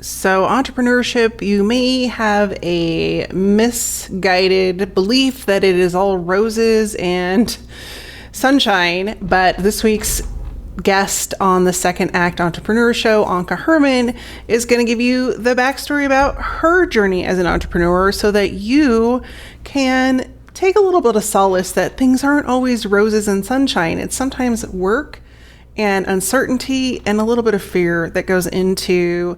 So entrepreneurship, you may have a misguided belief that it is all roses and sunshine, but this week's guest on the Second Act Entrepreneur Show, Anke Herrmann, is going to give you the backstory about her journey as an entrepreneur so that you can take a little bit of solace that things aren't always roses and sunshine. It's sometimes work and uncertainty and a little bit of fear that goes into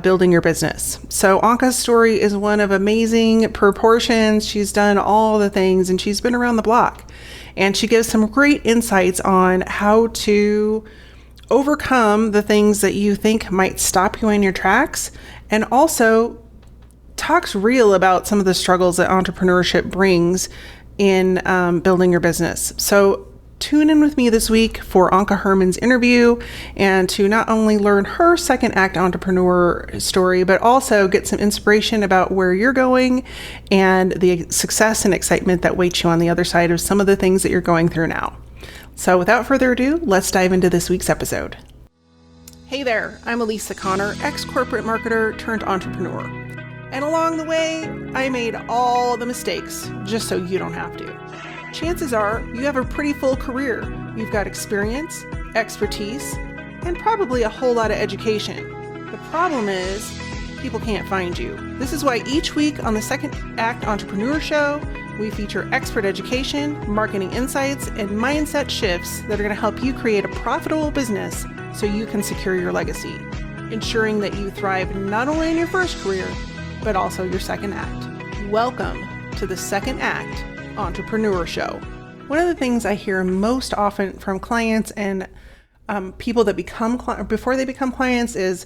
building your business. So Anke's story is one of amazing proportions. She's done all the things and she's been around the block. And she gives some great insights on how to overcome the things that you think might stop you in your tracks, and also talks real about some of the struggles that entrepreneurship brings in building your business. So tune in with me this week for Anke Herrmann's interview and to not only learn her second act entrepreneur story, but also get some inspiration about where you're going and the success and excitement that waits you on the other side of some of the things that you're going through now. So without further ado, let's dive into this week's episode. Hey there, I'm Elisa Connor, ex-corporate marketer turned entrepreneur. And along the way, I made all the mistakes just so you don't have to. Chances are you have a pretty full career. You've got experience, expertise, and probably a whole lot of education. The problem is people can't find you. This is why each week on the Second Act Entrepreneur Show, we feature expert education, marketing insights, and mindset shifts that are going to help you create a profitable business so you can secure your legacy, ensuring that you thrive not only in your first career, but also your second act. Welcome to the Second Act Entrepreneur Show. One of the things I hear most often from clients and people that before they become clients is,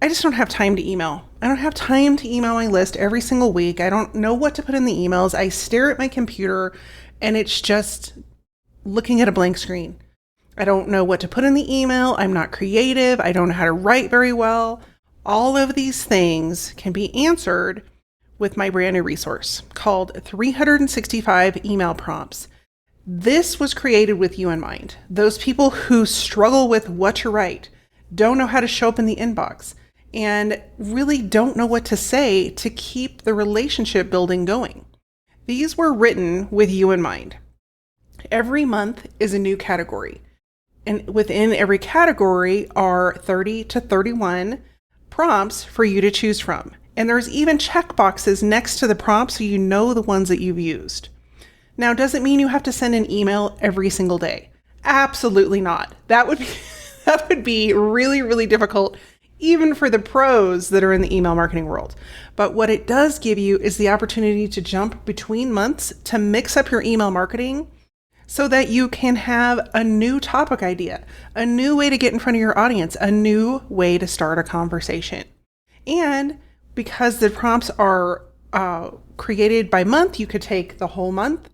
I just don't have time to email. I don't have time to email my list every single week. I don't know what to put in the emails. I stare at my computer and it's just looking at a blank screen. I don't know what to put in the email. I'm not creative. I don't know how to write very well. All of these things can be answered with my brand new resource called 365 Email Prompts. This was created with you in mind. Those people who struggle with what to write, don't know how to show up in the inbox, and really don't know what to say to keep the relationship building going. These were written with you in mind. Every month is a new category, and within every category are 30 to 31 prompts for you to choose from. And there's even checkboxes next to the prompts so you know the ones that you've used. Now, does it mean you have to send an email every single day? Absolutely not. That would be really, really difficult, even for the pros that are in the email marketing world. But what it does give you is the opportunity to jump between months to mix up your email marketing so that you can have a new topic idea, a new way to get in front of your audience, a new way to start a conversation. And because the prompts are created by month, you could take the whole month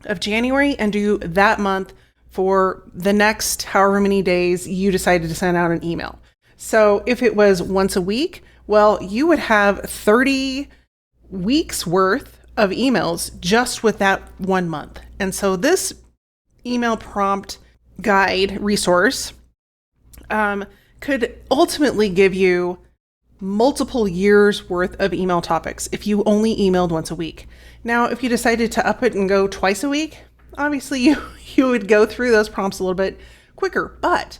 of January and do that month for the next however many days you decided to send out an email. So if it was once a week, well, you would have 30 weeks worth of emails just with that 1 month. And so this email prompt guide resource could ultimately give you multiple years worth of email topics if you only emailed once a week. Now, if you decided to up it and go twice a week, obviously you would go through those prompts a little bit quicker, but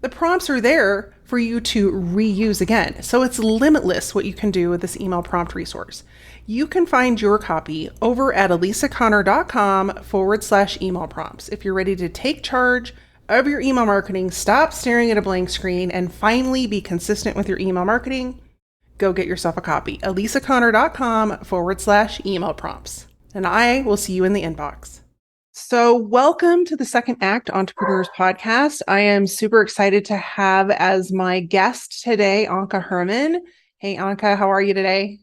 the prompts are there for you to reuse again. So it's limitless what you can do with this email prompt resource. You can find your copy over at elisaconnor.com/email prompts. If you're ready to take charge of your email marketing, stop staring at a blank screen, and finally be consistent with your email marketing, go get yourself a copy. elisaconnor.com/email prompts. And I will see you in the inbox. So welcome to the Second Act Entrepreneurs Podcast. I am super excited to have as my guest today, Anke Herrmann. Hey, Anke, how are you today?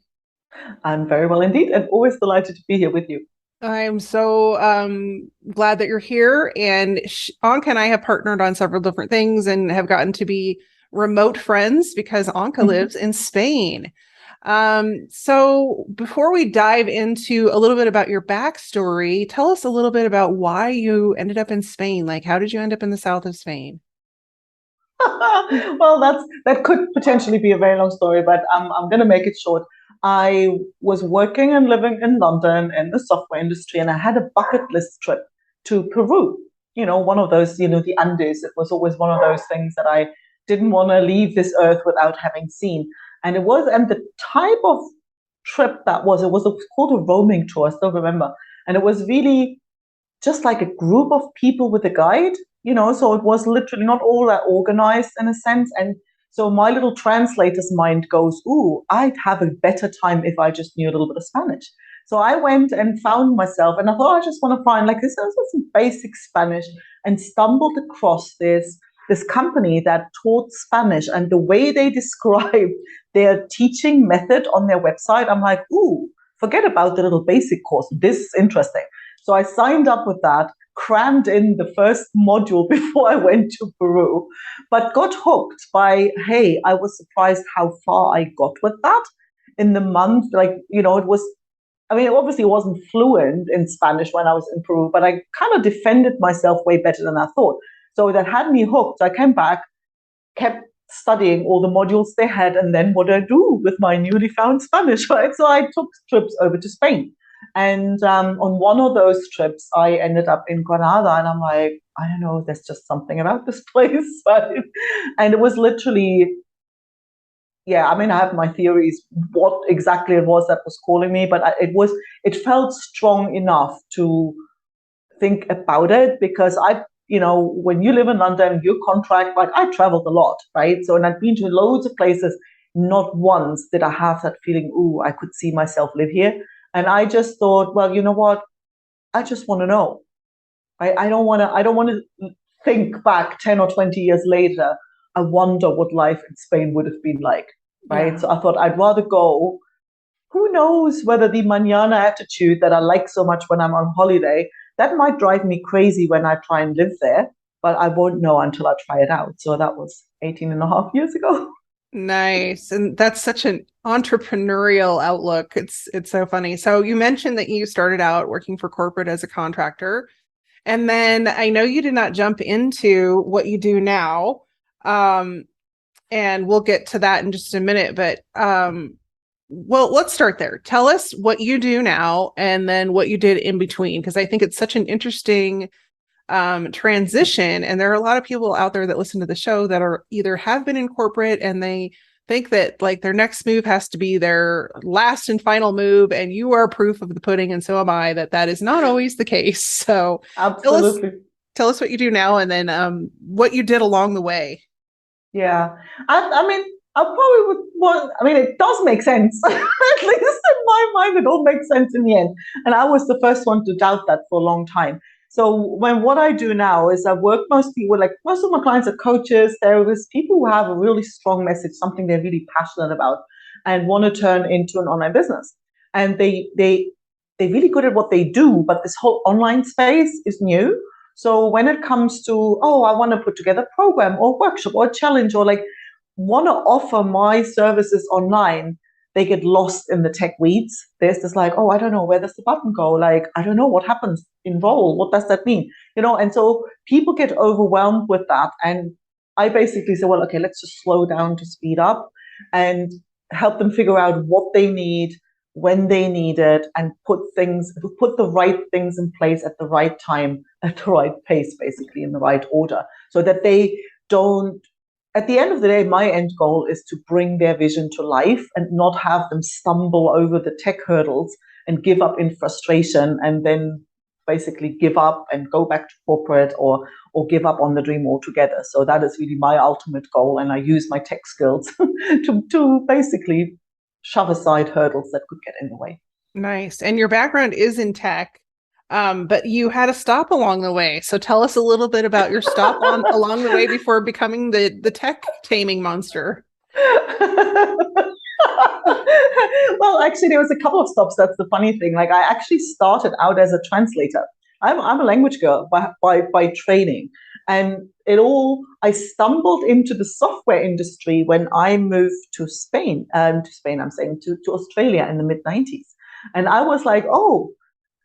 I'm very well indeed, and always delighted to be here with you. I'm so glad that you're here. And Anke and I have partnered on several different things and have gotten to be remote friends because Anke lives in Spain. So before we dive into a little bit about your backstory, tell us a little bit about why you ended up in Spain. Like, how did you end up in the south of Spain? Well, that could potentially be a very long story, but I'm going to make it short. I was working and living in London in the software industry, and I had a bucket list trip to Peru. One of those, the Andes. It was always one of those things that I didn't want to leave this earth without having seen. And the type of trip it was called a roaming tour. I still remember, and it was really just like a group of people with a guide, so it was literally not all that organized in a sense. And so my little translator's mind goes, ooh, I'd have a better time if I just knew a little bit of Spanish. So I went and found myself, and I thought I just want to find like this some basic Spanish, and stumbled across this company that taught Spanish, and the way they described their teaching method on their website, I'm like, ooh, forget about the little basic course. This is interesting. So I signed up with that, crammed in the first module before I went to Peru, but got hooked by, hey, I was surprised how far I got with that in the month. Like, it was, it obviously wasn't fluent in Spanish when I was in Peru, but I kind of defended myself way better than I thought. So that had me hooked. I came back, kept studying all the modules they had, and then what do I do with my newly found Spanish, right? So I took trips over to Spain. And on one of those trips, I ended up in Granada, and I'm like, I don't know, there's just something about this place. Right? And it was literally, yeah, I have my theories what exactly it was that was calling me, but it felt strong enough to think about it, because when you live in London, you contract, like I traveled a lot, right? So, and I've been to loads of places. Not once did I have that feeling, ooh, I could see myself live here. And I just thought, well, you know what? I just want to know. I don't want to think back 10 or 20 years later. I wonder what life in Spain would have been like, right? Yeah. So I thought I'd rather go. Who knows whether the mañana attitude that I like so much when I'm on holiday, that might drive me crazy when I try and live there, but I won't know until I try it out. So that was 18 and a half years ago. Nice. And that's such an entrepreneurial outlook. It's so funny. So you mentioned that you started out working for corporate as a contractor. And then I know you did not jump into what you do now. And we'll get to that in just a minute, but well, let's start there. Tell us what you do now and then what you did in between, because I think it's such an interesting transition. And there are a lot of people out there that listen to the show that are either have been in corporate and they think that like their next move has to be their last and final move. And you are proof of the pudding. And so am I that is not always the case. So Absolutely. tell us what you do now and then what you did along the way. Yeah. I probably would want, it does make sense. At least in my mind, it all makes sense in the end. And I was the first one to doubt that for a long time. So what I do now is I work mostly with, like, most of my clients are coaches, therapists, people who have a really strong message, something they're really passionate about and want to turn into an online business. And they're really good at what they do, but this whole online space is new. So when it comes to, oh, I want to put together a program or workshop or a challenge, or like want to offer my services online, they get lost in the tech weeds. There's this like, oh, I don't know, where does the button go? Like, I don't know what happens in role. What does that mean? And so people get overwhelmed with that. And I basically say, well, okay, let's just slow down to speed up and help them figure out what they need, when they need it, and put the right things in place at the right time, at the right pace, basically in the right order, so that they don't, at the end of the day, my end goal is to bring their vision to life and not have them stumble over the tech hurdles and give up in frustration, and then basically give up and go back to corporate, or give up on the dream altogether. So that is really my ultimate goal, and I use my tech skills to basically shove aside hurdles that could get in the way. Nice. And your background is in tech, but you had a stop along the way. So tell us a little bit about your stop along the way before becoming the tech taming monster. Well, actually, there was a couple of stops. That's the funny thing. Like, I actually started out as a translator. I'm a language girl by training, and I stumbled into the software industry when I moved to Spain. I'm saying to Australia in the mid-90s, and I was like, oh,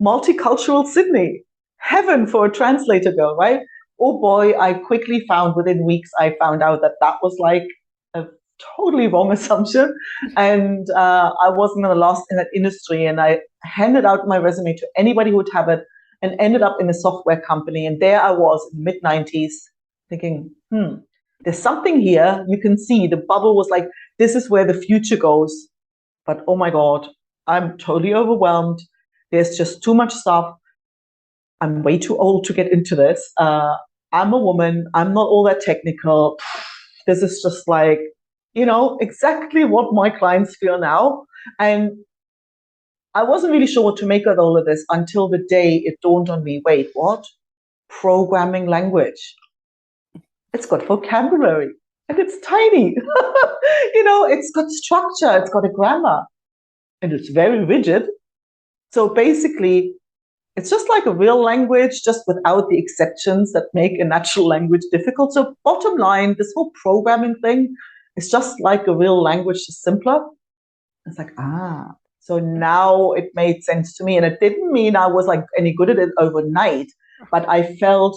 multicultural Sydney, heaven for a translator girl, right? oh boy, I quickly found within weeks, I found out that that was like a totally wrong assumption. And I wasn't the last in that industry. And I handed out my resume to anybody who would have it and ended up in a software company. And there I was in the mid-90s thinking, there's something here. You can see the bubble was like, this is where the future goes. But oh my God, I'm totally overwhelmed. There's just too much stuff. I'm way too old to get into this. I'm a woman. I'm not all that technical. This is just like, exactly what my clients feel now. And I wasn't really sure what to make of all of this until the day it dawned on me, wait, what? Programming language. It's got vocabulary and it's tiny. It's got structure, it's got a grammar, and it's very rigid. So basically, it's just like a real language, just without the exceptions that make a natural language difficult. So bottom line, this whole programming thing is just like a real language, just simpler. It's like, so now it made sense to me. And it didn't mean I was like any good at it overnight, but I felt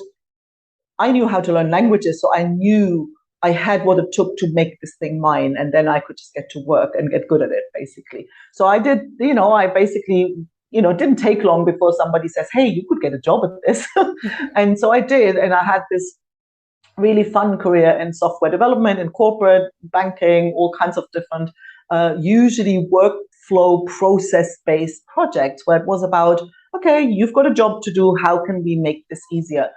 I knew how to learn languages. So I knew I had what it took to make this thing mine. And then I could just get to work and get good at it, basically. So I did, I basically, it didn't take long before somebody says, hey, you could get a job at this. And so I did. And I had this really fun career in software development, in corporate banking, all kinds of different, usually workflow process-based projects where it was about, okay, you've got a job to do. How can we make this easier?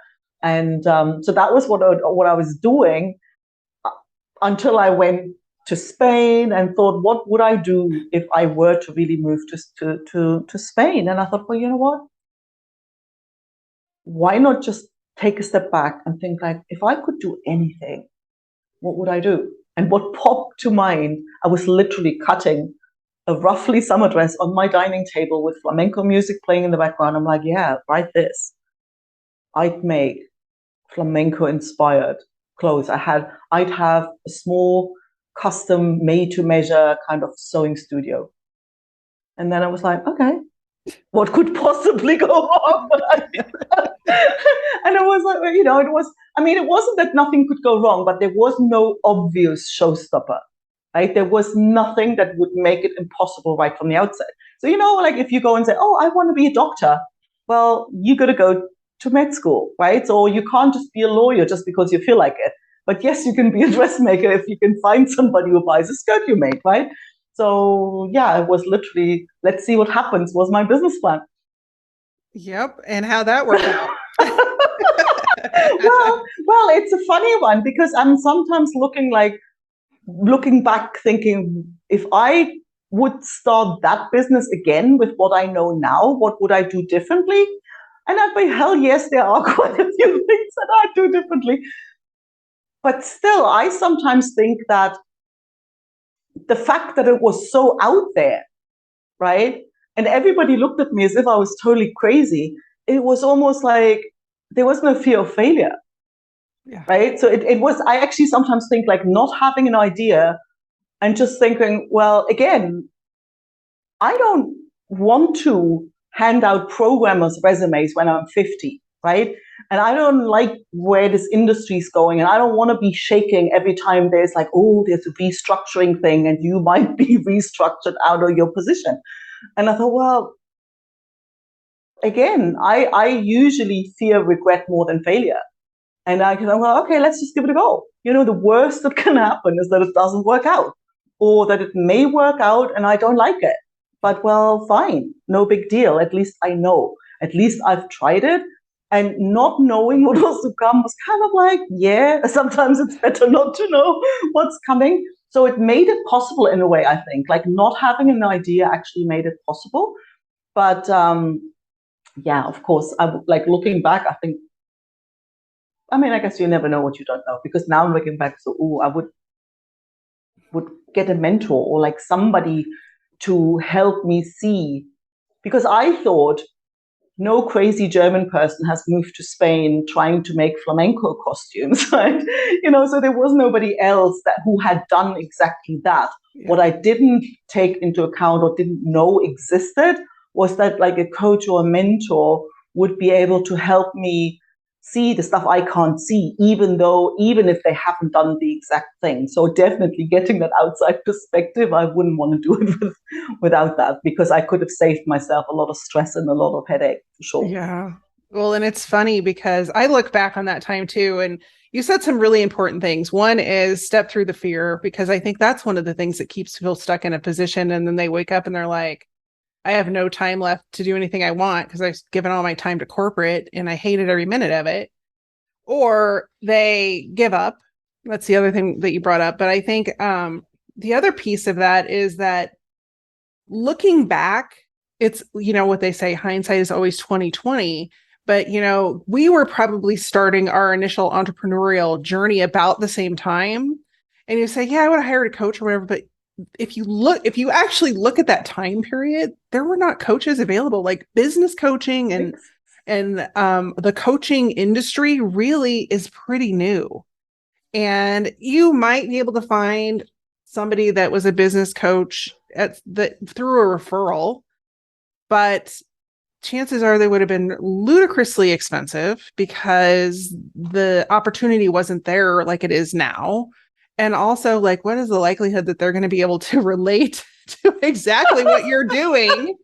And so that was what I was doing until I went to Spain and thought, what would I do if I were to really move to Spain? And I thought, well, you know what? Why not just take a step back and think like, if I could do anything, what would I do? And what popped to mind, I was literally cutting a roughly summer dress on my dining table with flamenco music playing in the background. I'm like, yeah, write this. I'd make flamenco inspired clothes. I'd have a small custom made to measure kind of sewing studio. And then I was like, okay, what could possibly go wrong? And it was like, it wasn't that nothing could go wrong, but there was no obvious showstopper, right? There was nothing that would make it impossible right from the outset. So, like if you go and say, oh, I want to be a doctor, well, you got to go to med school, right? So you can't just be a lawyer just because you feel like it. But yes, you can be a dressmaker if you can find somebody who buys a skirt you made, right? So yeah, it was literally, let's see what happens, was my business plan. Yep. And how that worked out. well, it's a funny one because I'm sometimes looking back thinking, if I would start that business again with what I know now, what would I do differently? And I'd be, hell yes, there are quite a few things that I do differently. But still, I sometimes think that the fact that it was so out there, right? And everybody looked at me as if I was totally crazy. It was almost like there was no fear of failure, right? So it was, I actually sometimes think like not having an idea and just thinking, well, again, I don't want to hand out programmers' resumes when I'm 50, right? And I don't like where this industry is going. And I don't want to be shaking every time there's like, oh, there's a restructuring thing and you might be restructured out of your position. And I thought, well, again, I usually fear regret more than failure. And I can say, well, okay, let's just give it a go. The worst that can happen is that it doesn't work out or that it may work out and I don't like it. But well, fine, no big deal. At least I know. At least I've tried it. And not knowing what was to come was kind of like, yeah, sometimes it's better not to know what's coming. So it made it possible in a way, I think. Like not having an idea actually made it possible. But yeah, of course, like looking back, I think, I guess you never know what you don't know. Because now I'm looking back, so I would get a mentor or like somebody to help me see, because I thought no crazy German person has moved to Spain trying to make flamenco costumes, right? So there was nobody else who had done exactly that. Yeah. What I didn't take into account or didn't know existed was that like a coach or a mentor would be able to help me see the stuff I can't see, even if they haven't done the exact thing. So definitely getting that outside perspective, I wouldn't want to do it without that, because I could have saved myself a lot of stress and a lot of headache for sure. Yeah. Well, and it's funny because I look back on that time too, and you said some really important things. One is step through the fear, because I think that's one of the things that keeps people stuck in a position. And then they wake up and they're like, I have no time left to do anything I want because I've given all my time to corporate and I hated every minute of it. Or they give up. That's the other thing that you brought up. But I think the other piece of that is that looking back, it's, what they say, hindsight is always 2020. But, we were probably starting our initial entrepreneurial journey about the same time. And you say, yeah, I would have hired a coach or whatever. But if you actually look at that time period, there were not coaches available. Like business coaching and the coaching industry really is pretty new. And you might be able to find somebody that was a business coach through a referral, but chances are they would have been ludicrously expensive because the opportunity wasn't there like it is now. And also, like, what is the likelihood that they're going to be able to relate to exactly what you're doing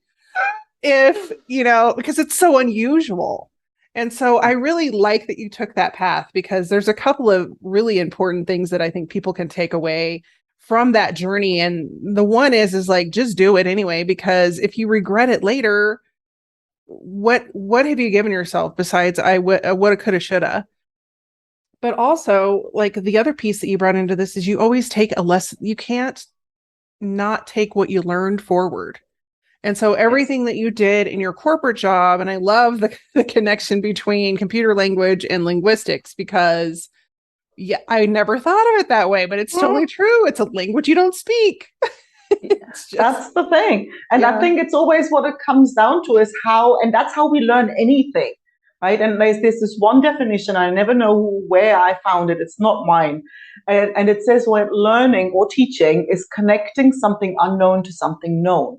if, because it's so unusual. And so I really like that you took that path, because there's a couple of really important things that I think people can take away from that journey. And the one is like, just do it anyway, because if you regret it later, what have you given yourself besides woulda, coulda, shoulda? But also, like, the other piece that you brought into this is you always take a lesson. You can't not take what you learned forward. And so everything that you did in your corporate job, and I love the connection between computer language and linguistics, because I never thought of it that way, but it's totally true. It's a language you don't speak. That's the thing. And I think it's always what it comes down to is and that's how we learn anything, right? And there's this one definition, I never know where I found it. It's not mine. And it says, well, learning or teaching is connecting something unknown to something known.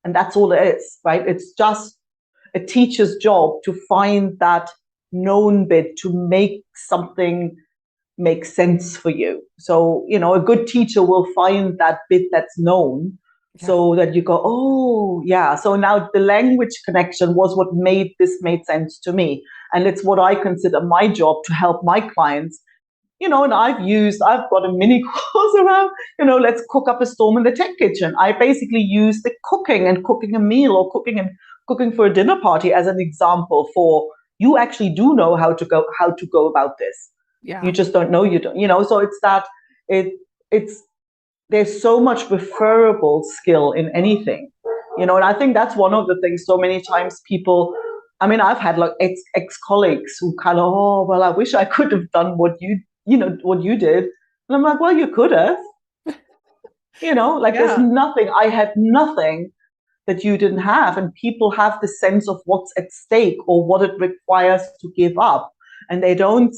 And that's all it is, right? It's just a teacher's job to find that known bit to make something make sense for you. So, a good teacher will find that bit that's known so that you go, oh, yeah. So now the language connection was what made sense to me. And it's what I consider my job to help my clients. And I've got a mini course around, let's cook up a storm in the tech kitchen. I basically use the cooking a meal or cooking for a dinner party as an example for you actually do know how to go about this. Yeah. You just don't know you don't, so it's that there's so much referable skill in anything, and I think that's one of the things so many times people, I've had like ex-colleagues who kind of, oh, well, I wish I could have done what you did. And I'm like, well, you could have, there's nothing, I had nothing that you didn't have. And people have the sense of what's at stake or what it requires to give up. And they don't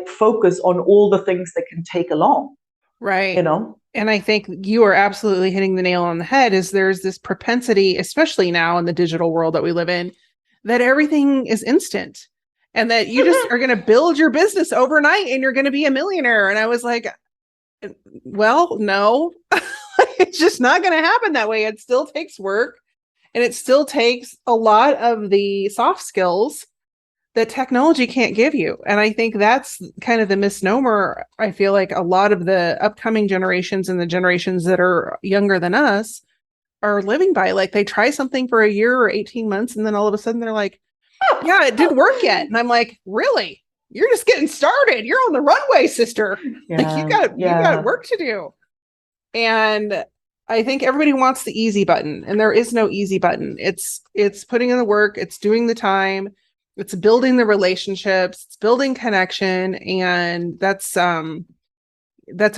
focus on all the things they can take along. Right. And I think you are absolutely hitting the nail on the head. Is there's this propensity, especially now in the digital world that we live in, that everything is instant and that you just are going to build your business overnight and you're going to be a millionaire. And I was like, well, no, it's just not going to happen that way. It still takes work, and it still takes a lot of the soft skills that technology can't give you. And I think that's kind of the misnomer. I feel like a lot of the upcoming generations and the generations that are younger than us are living by. Like, they try something for a year or 18 months, and then all of a sudden they're like, yeah, it didn't work yet. And I'm like, really? You're just getting started. You're on the runway, sister. Yeah, you got work to do. And I think everybody wants the easy button, and there is no easy button. It's putting in the work, it's doing the time, it's building the relationships, it's building connection. And that's a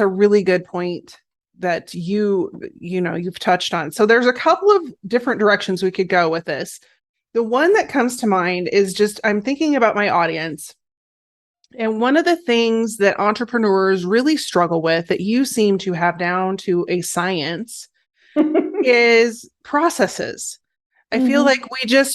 really good point that you've touched on. So there's a couple of different directions we could go with this. The one that comes to mind is just, I'm thinking about my audience. And one of the things that entrepreneurs really struggle with, that you seem to have down to a science, is processes. I feel like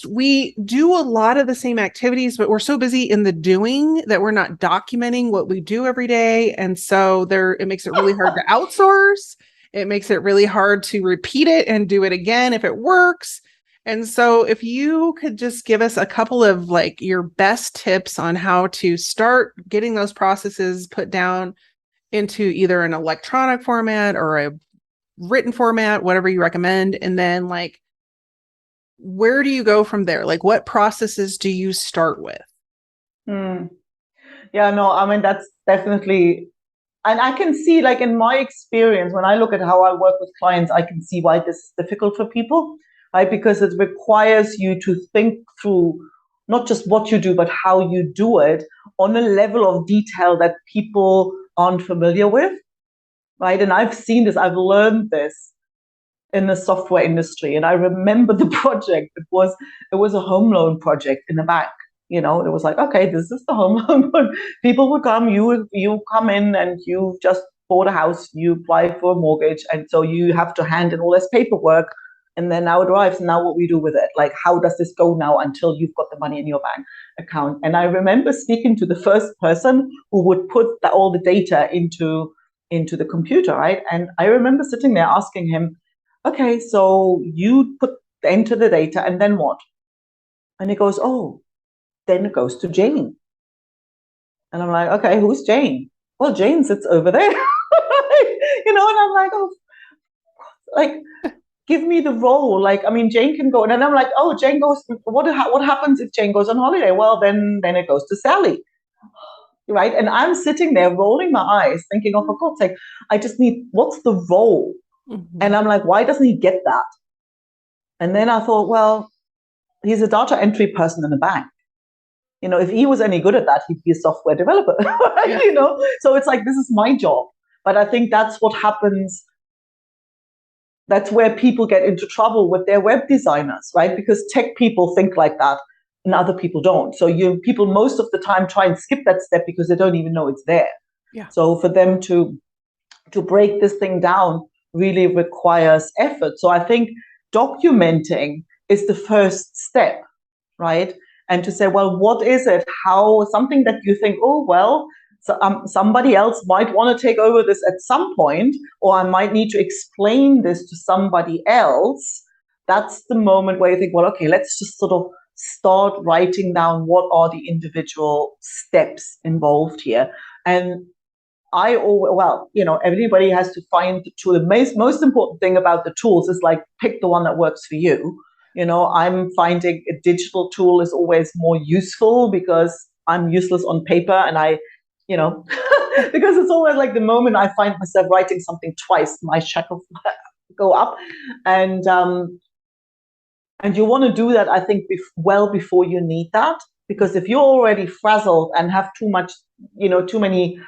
we do a lot of the same activities, but we're so busy in the doing that we're not documenting what we do every day. And so it makes it really hard to outsource. It makes it really hard to repeat it and do it again if it works. And so if you could just give us a couple of like your best tips on how to start getting those processes put down into either an electronic format or a written format, whatever you recommend. And then like, where do you go from there? Like, what processes do you start with? Yeah, no, I mean, that's definitely, and I can see, like, in my experience, when I look at how I work with clients, I can see why this is difficult for people, right? Because it requires you to think through not just what you do, but how you do it on a level of detail that people aren't familiar with, right? And I've seen this, I've learned this in the software industry. And I remember the project. It was a home loan project in a bank. It was like, okay, this is the home loan. People would come, you come in and you just bought a house, you apply for a mortgage, and so you have to hand in all this paperwork, and then now it arrives. And now what we do with it? Like, how does this go now until you've got the money in your bank account? And I remember speaking to the first person who would put all the data into the computer, right? And I remember sitting there asking him, okay, so you enter the data and then what? And he goes, oh, then it goes to Jane. And I'm like, okay, who's Jane? Well, Jane sits over there. And I'm like, oh, like, give me the role. Like, I mean, Jane can go. And then I'm like, oh, Jane goes, what happens if Jane goes on holiday? Well, then it goes to Sally. Right. And I'm sitting there rolling my eyes thinking, oh, for God's sake, I just need, what's the role? And I'm like, why doesn't he get that? And then I thought, well, he's a data entry person in a bank. If he was any good at that, he'd be a software developer. Yeah. So it's like, this is my job. But I think that's what happens. That's where people get into trouble with their web designers, right? Because tech people think like that and other people don't. So people most of the time try and skip that step because they don't even know it's there. Yeah. So for them to break this thing down really requires effort. So I think documenting is the first step, right? And to say, well, what is it? How something that you think, oh, well, so, somebody else might want to take over this at some point, or I might need to explain this to somebody else. That's the moment where you think, well, okay, let's just sort of start writing down what are the individual steps involved here. And everybody has to find the tool. The most important thing about the tools is like, pick the one that works for you. I'm finding a digital tool is always more useful because I'm useless on paper, and because it's always like the moment I find myself writing something twice, my shackles go up. And you want to do that, I think, well before you need that. Because if you're already frazzled and have too many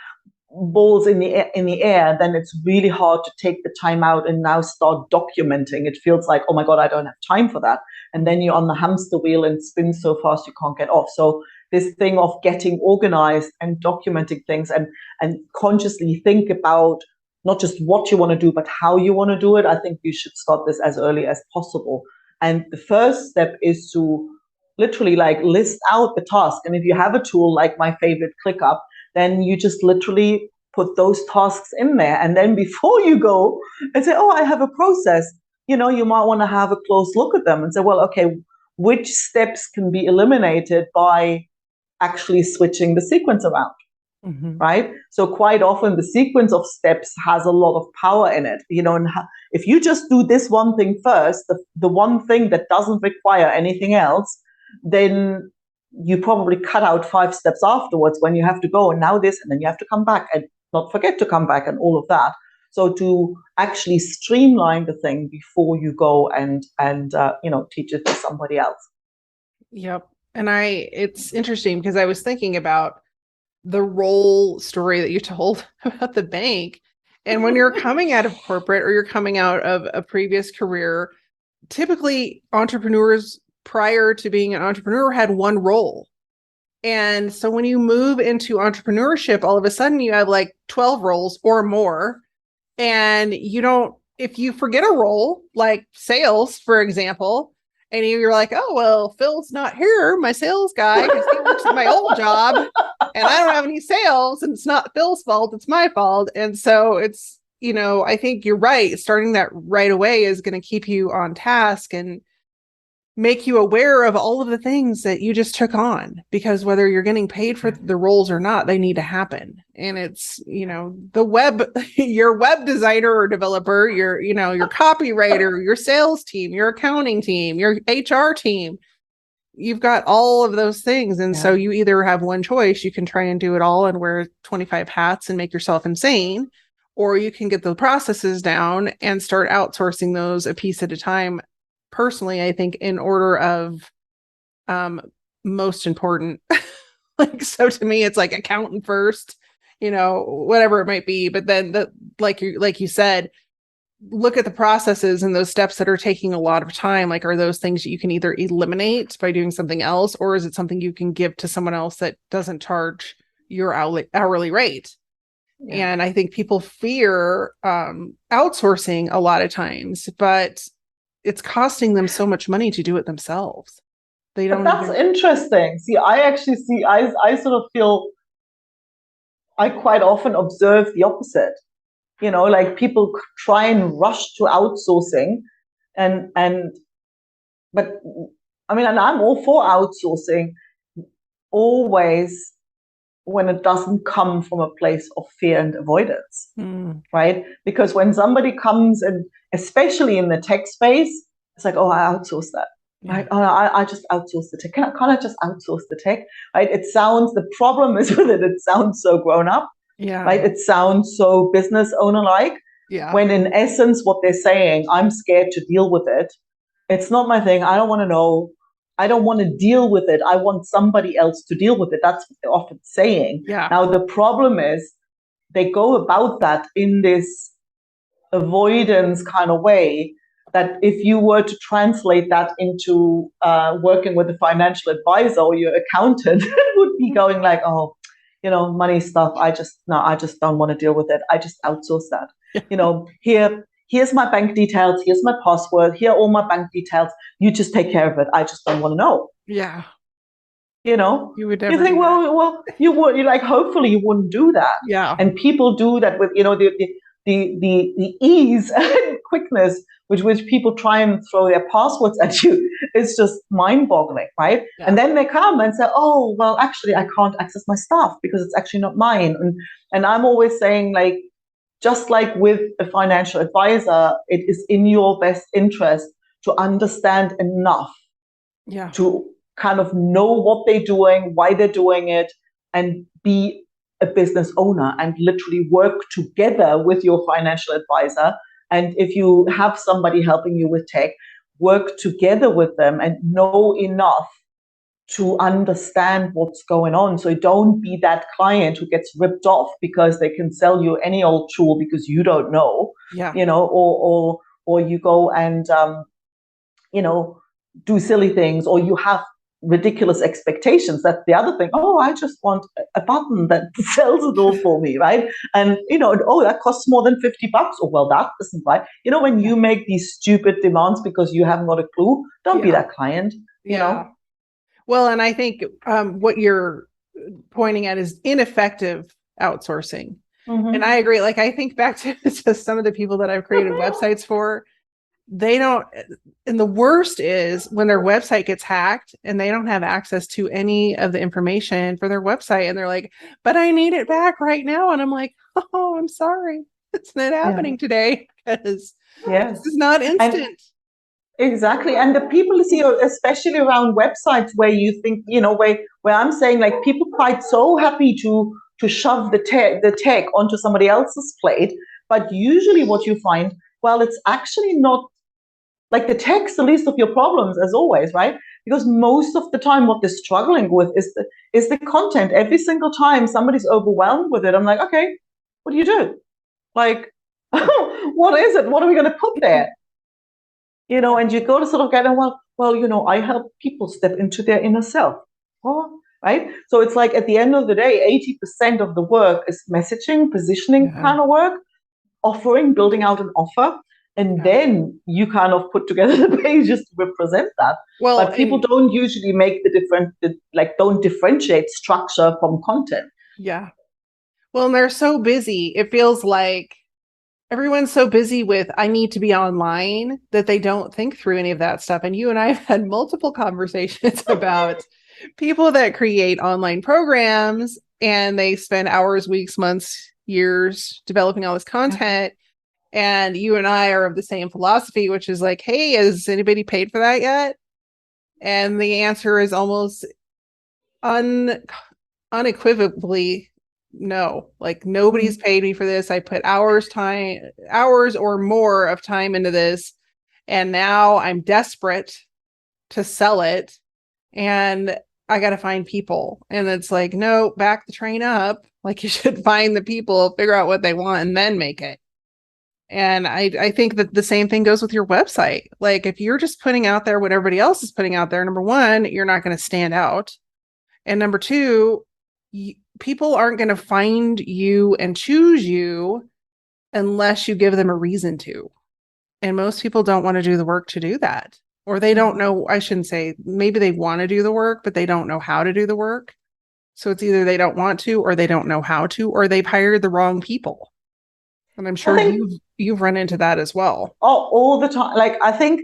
balls in the air, then it's really hard to take the time out and now start documenting. It feels like, oh my God, I don't have time for that. And then you're on the hamster wheel and spin so fast you can't get off. So this thing of getting organized and documenting things and consciously think about not just what you want to do, but how you want to do it. I think you should start this as early as possible. And the first step is to literally like list out the task. And if you have a tool like my favorite ClickUp, then you just literally put those tasks in there. And then before you go and say, oh, I have a process, you might want to have a close look at them and say, well, okay, which steps can be eliminated by actually switching the sequence around, right? So quite often the sequence of steps has a lot of power in it, and if you just do this one thing first, the one thing that doesn't require anything else, then you probably cut out 5 steps afterwards when you have to go and now this, and then you have to come back and not forget to come back and all of that. So to actually streamline the thing before you go and teach it to somebody else. Yep. And it's interesting because I was thinking about the role story that you told about the bank. And when you're coming out of corporate or you're coming out of a previous career, typically entrepreneurs prior to being an entrepreneur had one role. And so when you move into entrepreneurship, all of a sudden you have like 12 roles or more. And if you forget a role, like sales, for example, And you're like, oh, well, Phil's not here, my sales guy, because he works at my old job and I don't have any sales, and it's not Phil's fault, it's my fault. And so it's, I think you're right. Starting that right away is going to keep you on task and make you aware of all of the things that you just took on, because whether you're getting paid for the roles or not, they need to happen. And it's, the web, your web designer or developer, your copywriter, your sales team, your accounting team, your HR team, you've got all of those things. And so you either have one choice: you can try and do it all and wear 25 hats and make yourself insane, or you can get the processes down and start outsourcing those a piece at a time. Personally, I think in order of most important. Like, so to me, it's like accountant first, whatever it might be. But then like you said, look at the processes and those steps that are taking a lot of time. Like, are those things that you can either eliminate by doing something else, or is it something you can give to someone else that doesn't charge your hourly rate? Yeah. And I think people fear outsourcing a lot of times, but it's costing them so much money to do it themselves. They don't. But that's interesting. See, I sort of feel, I quite often observe the opposite. Like people try and rush to outsourcing, but I mean, and I'm all for outsourcing, always when it doesn't come from a place of fear and avoidance, right? Because when somebody comes, and especially in the tech space, it's like, oh, I outsource that, right? Oh, I just outsource the tech. Can't I just outsource the tech, right? The problem is with it, it sounds so grown up, right? It sounds so business owner-like, when in essence, what they're saying, I'm scared to deal with it. It's not my thing. I don't want to know. I don't want to deal with it. I want somebody else to deal with it. That's what they're often saying. Yeah. Now, the problem is they go about that in this avoidance kind of way, that if you were to translate that into working with a financial advisor or your accountant, it would be going like, oh, money stuff. I just don't want to deal with it. I just outsource that. Here's my bank details. Here's my password. Here are all my bank details. You just take care of it. I just don't want to know. Yeah. You would never. You think, well, you would. You like, hopefully, you wouldn't do that. Yeah. And people do that with, the ease and quickness with which people try and throw their passwords at you. It's just mind-boggling, right? Yeah. And then they come and say, oh, well, actually, I can't access my stuff because it's actually not mine. And I'm always saying, like, just like with a financial advisor, it is in your best interest to understand enough to kind of know what they're doing, why they're doing it, and be a business owner and literally work together with your financial advisor. And if you have somebody helping you with tech, work together with them and know enough to understand what's going on. So don't be that client who gets ripped off because they can sell you any old tool because you don't know, or you go and, do silly things, or you have ridiculous expectations. That's the other thing. Oh, I just want a button that sells it all for me, right? And, oh, that costs more than $50. Oh, well, that isn't right. When you make these stupid demands because you haven't got a clue, don't be that client, you know? Well, and I think what you're pointing at is ineffective outsourcing. Mm-hmm. And I agree. Like, I think back to some of the people that I've created websites for, they don't, and the worst is when their website gets hacked and they don't have access to any of the information for their website. And they're like, but I need it back right now. And I'm like, oh, I'm sorry. It's not happening today, because this is not instant. Exactly. And the people see, especially around websites where you think, where I'm saying, like, people quite so happy to shove the tech onto somebody else's plate. But usually what you find, well, it's actually not, like, the tech's the least of your problems, as always, right? Because most of the time what they're struggling with is the content. Every single time somebody's overwhelmed with it, I'm like, okay, what do you do? Like, what is it? What are we going to put there? And you go to sort of get, well, I help people step into their inner self. Oh, right? So it's like, at the end of the day, 80% of the work is messaging, positioning kind of work, offering, building out an offer. And then you kind of put together the pages to represent that. Well, but people don't usually make don't differentiate structure from content. Yeah. Well, and they're so busy. It feels like everyone's so busy with, I need to be online, that they don't think through any of that stuff. And you and I have had multiple conversations about people that create online programs and they spend hours, weeks, months, years developing all this content. And you and I are of the same philosophy, which is like, hey, has anybody paid for that yet? And the answer is almost unequivocally no. Like, nobody's paid me for this. I put hours or more of time into this, and now I'm desperate to sell it, and I got to find people. And it's like, no, back the train up. Like, you should find the people, figure out what they want, and then make it. And I think that the same thing goes with your website. Like, if you're just putting out there what everybody else is putting out there, number one, you're not going to stand out. And number two, people aren't going to find you and choose you unless you give them a reason to. And most people don't want to do the work to do that. Or they don't know, I shouldn't say, maybe they want to do the work, but they don't know how to do the work. So it's either they don't want to, or they don't know how to, or they've hired the wrong people. And I'm sure you've run into that as well. Oh, all the time. Like, I think,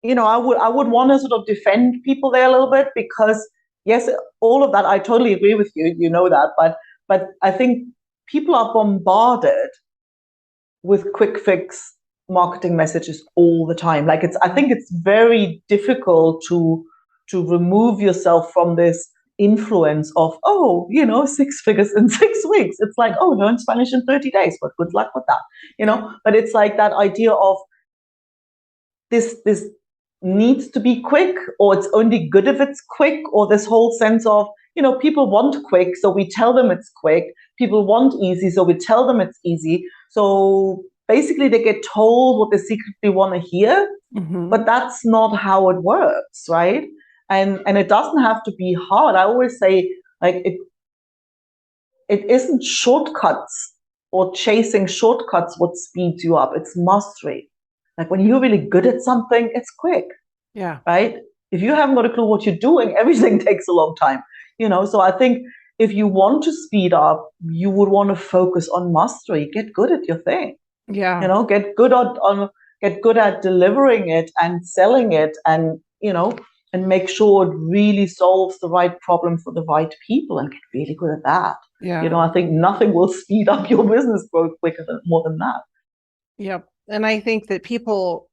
I would want to sort of defend people there a little bit, because yes, all of that, I totally agree with you. You know that, but I think people are bombarded with quick fix marketing messages all the time. Like, I think it's very difficult to remove yourself from this influence of, 6 figures in 6 weeks. It's like, learn Spanish in 30 days, but good luck with that, but it's like that idea of this needs to be quick, or it's only good if it's quick, or this whole sense of, people want quick, so we tell them it's quick. People want easy, so we tell them it's easy. So basically they get told what they secretly want to hear, but that's not how it works, right? And it doesn't have to be hard. I always say, like, it isn't shortcuts or chasing shortcuts what speeds you up. It's mastery. Like, when you're really good at something, it's quick. Yeah. Right? If you haven't got a clue what you're doing, everything takes a long time. So I think if you want to speed up, you would want to focus on mastery. Get good at your thing. Yeah. Get good at delivering it and selling it, and and make sure it really solves the right problem for the right people, and get really good at that. Yeah. I think nothing will speed up your business growth more than that. Yep. And I think that people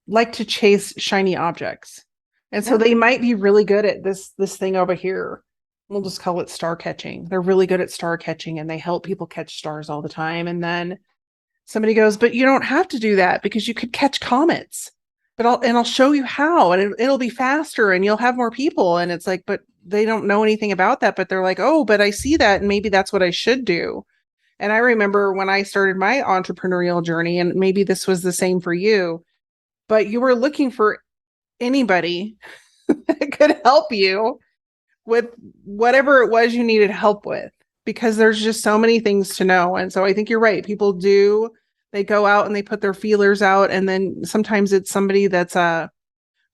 like to chase shiny objects. And so they might be really good at this thing over here. We'll just call it star catching. They're really good at star catching, and they help people catch stars all the time. And then somebody goes, but you don't have to do that, because you could catch comets. But I'll show you how, and it'll be faster, and you'll have more people. And it's like, but they don't know anything about that. But they're like, oh, but I see that, and maybe that's what I should do. And I remember when I started my entrepreneurial journey, and maybe this was the same for you, but you were looking for anybody that could help you with whatever it was you needed help with, because there's just so many things to know. And so I think you're right. People they go out and they put their feelers out, and then sometimes it's somebody that's a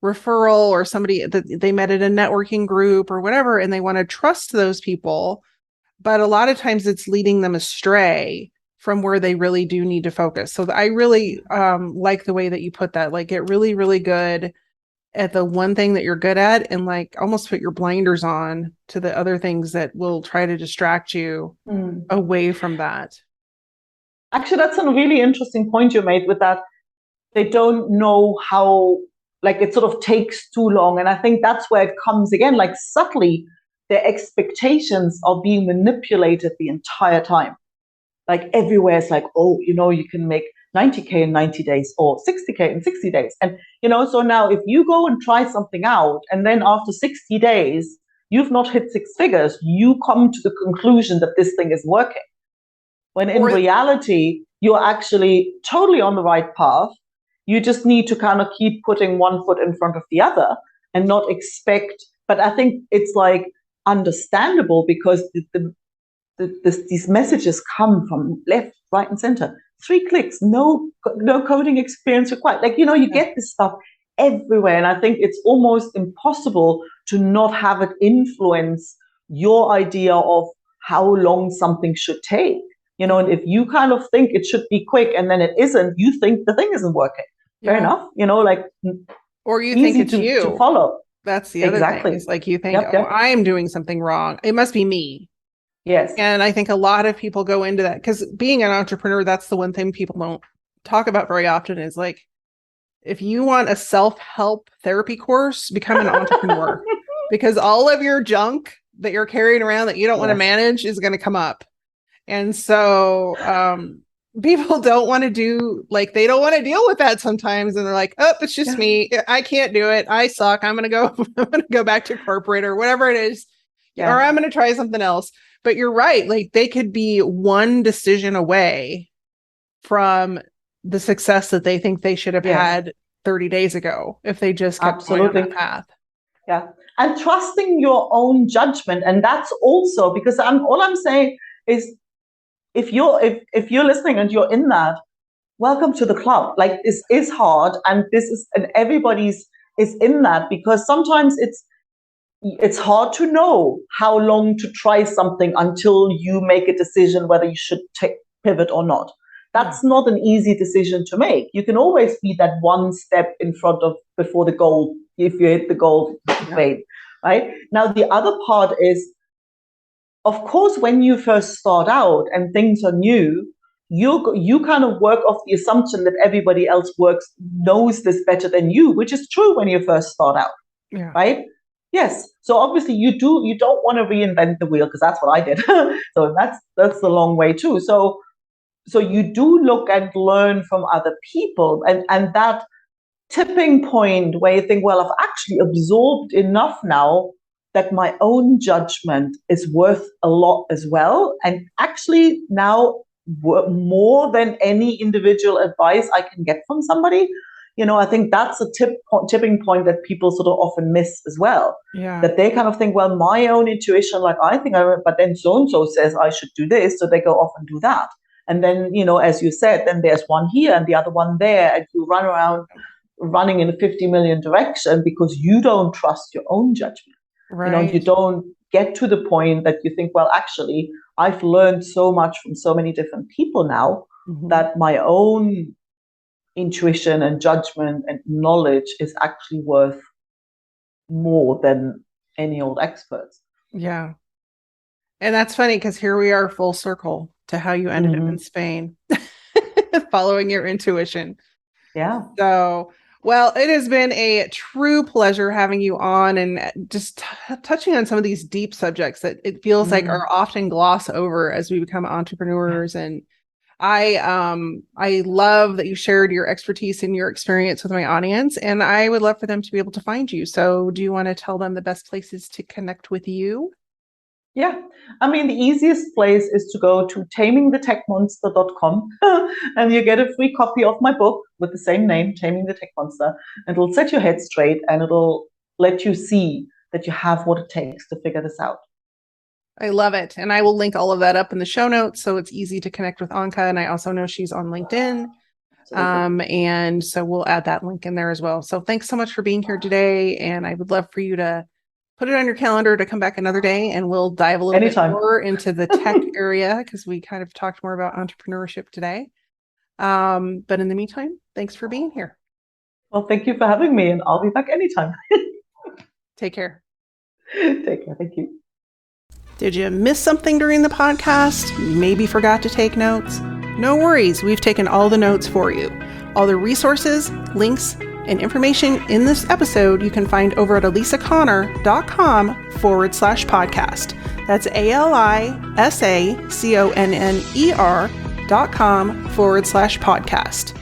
referral, or somebody that they met at a networking group or whatever, and they want to trust those people. But a lot of times it's leading them astray from where they really do need to focus. So I really like the way that you put that. Like, get really, really good at the one thing that you're good at, and like almost put your blinders on to the other things that will try to distract you away from that. Actually, that's a really interesting point you made with that. They don't know how, like, it sort of takes too long. And I think that's where it comes again, like, subtly, their expectations are being manipulated the entire time. Like, everywhere it's like, you can make 90K in 90 days, or 60K in 60 days. And, so now if you go and try something out, and then after 60 days, you've not hit 6 figures, you come to the conclusion that this thing is working. When in reality, you're actually totally on the right path. You just need to kind of keep putting one foot in front of the other, and not expect. But I think it's like understandable, because these messages come from left, right, and center. 3 clicks, no coding experience required. Like, you get this stuff everywhere. And I think it's almost impossible to not have it influence your idea of how long something should take. And if you kind of think it should be quick and then it isn't, you think the thing isn't working. Fair enough. Or you think it's you. To follow. That's the other thing. It's like you think, I'm doing something wrong. It must be me. Yes. And I think a lot of people go into that because being an entrepreneur, that's the one thing people don't talk about very often is like, if you want a self-help therapy course, become an entrepreneur because all of your junk that you're carrying around that you don't want to manage is going to come up. And so people don't want to they don't want to deal with that sometimes. And they're like, oh, it's just me. I can't do it. I suck. I'm going to go back to corporate or whatever it is. Yeah. Or I'm going to try something else. But you're right. Like they could be one decision away from the success that they think they should have had 30 days ago if they just kept going on that path. Yeah. And trusting your own judgment. And that's also because all I'm saying is if you're listening and you're in that, welcome to the club. Like this is hard and everybody's is in that because sometimes it's hard to know how long to try something until you make a decision whether you should pivot or not. That's not an easy decision to make. You can always be that one step in front of before the goal. If you hit the goal, fade, right? Now, the other part is, of course, when you first start out and things are new, you kind of work off the assumption that everybody else knows this better than you, which is true when you first start out, right? Yes. So obviously you don't want to reinvent the wheel because that's what I did. So that's the long way too. So you do look and learn from other people and that tipping point where you think, well, I've actually absorbed enough now that my own judgment is worth a lot as well. And actually now more than any individual advice I can get from somebody, I think that's a tipping point that people sort of often miss as well. Yeah. That they kind of think, well, my own intuition, like I think but then so-and-so says I should do this. So they go off and do that. And then, as you said, then there's one here and the other one there. And you run around running in a 50 million direction because you don't trust your own judgment. Right. You don't get to the point that you think, well, actually, I've learned so much from so many different people now that my own intuition and judgment and knowledge is actually worth more than any old experts. Yeah. And that's funny because here we are full circle to how you ended up in Spain, following your intuition. Yeah. So, well, it has been a true pleasure having you on and just touching on some of these deep subjects that it feels like are often glossed over as we become entrepreneurs. And I love that you shared your expertise and your experience with my audience, and I would love for them to be able to find you. So do you want to tell them the best places to connect with you? Yeah, I mean, the easiest place is to go to tamingthetechmonster.com and you get a free copy of my book with the same name, Taming the Tech Monster, and it'll set your head straight and it'll let you see that you have what it takes to figure this out. I love it. And I will link all of that up in the show notes so it's easy to connect with Anke. And I also know she's on LinkedIn. And so we'll add that link in there as well. So thanks so much for being here today. And I would love for you to put it on your calendar to come back another day and we'll dive a little bit more into the tech area because we kind of talked more about entrepreneurship today. But in the meantime, thanks for being here. Well, thank you for having me and I'll be back anytime. Take care. Take care. Thank you. Did you miss something during the podcast? Maybe forgot to take notes? No worries. We've taken all the notes for you. All the resources, links, and information in this episode you can find over at alisaconnor.com/podcast. That's ALISACONNER.com/podcast.